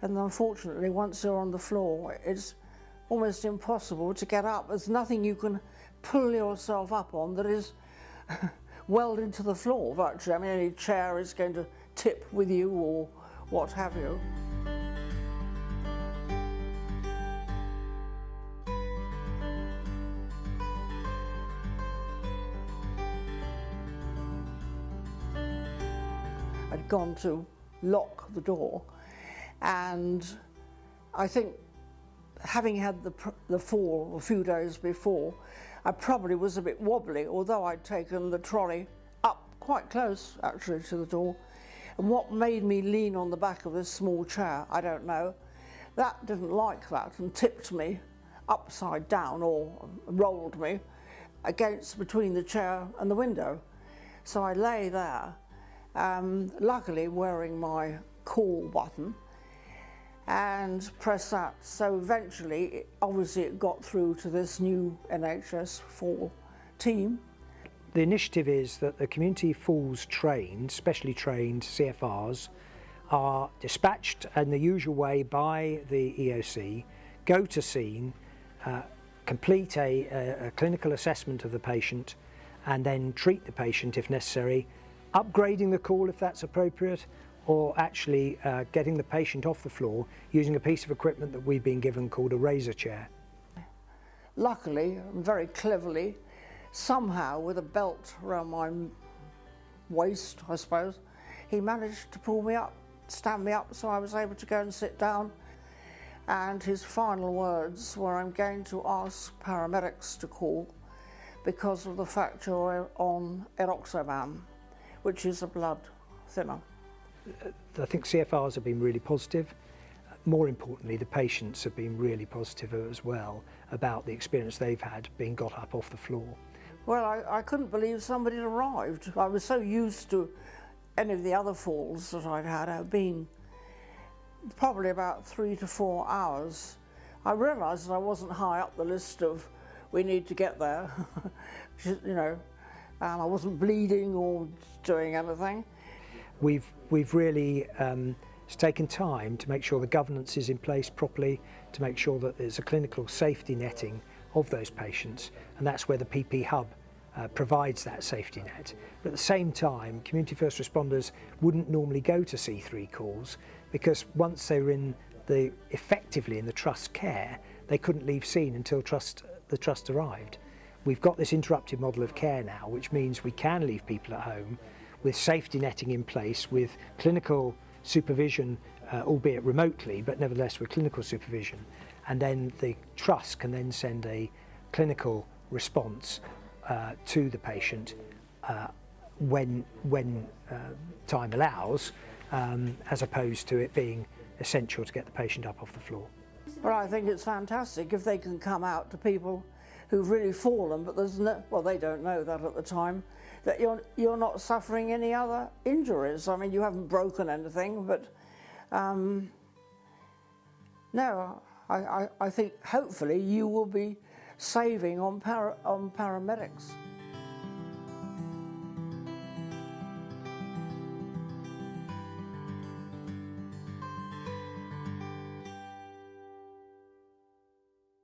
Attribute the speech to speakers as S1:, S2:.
S1: And unfortunately, once you're on the floor, it's almost impossible to get up. There's nothing you can pull yourself up on that is welded to the floor virtually. I mean, any chair is going to tip with you or what have you. I'd gone to lock the door, and I think having had the fall a few days before, I probably was a bit wobbly, although I'd taken the trolley up quite close actually to the door. And what made me lean on the back of this small chair, I don't know, that didn't like that and tipped me upside down, or rolled me against between the chair and the window. So I lay there, luckily wearing my call button, and press that. So eventually, obviously it got through to this new NHS 4 team.
S2: The initiative is that the community falls trained, specially trained CFRs are dispatched in the usual way by the EOC, go to scene, complete a clinical assessment of the patient, and then treat the patient if necessary, upgrading the call if that's appropriate, or actually getting the patient off the floor using a piece of equipment that we've been given called a razor chair.
S1: Luckily, very cleverly, somehow with a belt around my waist, I suppose, he managed to pull me up, stand me up, so I was able to go and sit down. And his final words were, "I'm going to ask paramedics to call because of the fact you're on eroxaban, which is a blood thinner."
S2: I think CFRs have been really positive. More importantly, the patients have been really positive as well about the experience they've had being got up off the floor.
S1: Well, I couldn't believe somebody had arrived. I was so used to any of the other falls that I'd had. I've been probably about 3 to 4 hours. I realised that I wasn't high up the list of we need to get there, you know, and I wasn't bleeding or doing anything.
S2: We've really taken time to make sure the governance is in place properly, to make sure that there's a clinical safety netting of those patients, and that's where the PP Hub provides that safety net. But at the same time, community first responders wouldn't normally go to C3 calls because once they were effectively in the Trust care, they couldn't leave scene until the Trust arrived. We've got this interrupted model of care now, which means we can leave people at home with safety netting in place, with clinical supervision, albeit remotely, but nevertheless with clinical supervision. And then the Trust can then send a clinical response to the patient when time allows, as opposed to it being essential to get the patient up off the floor.
S1: Well, I think it's fantastic if they can come out to people who've really fallen, but there's no, well, they don't know that at the time, that you're not suffering any other injuries. I mean, you haven't broken anything, but no, I think hopefully you will be saving on paramedics.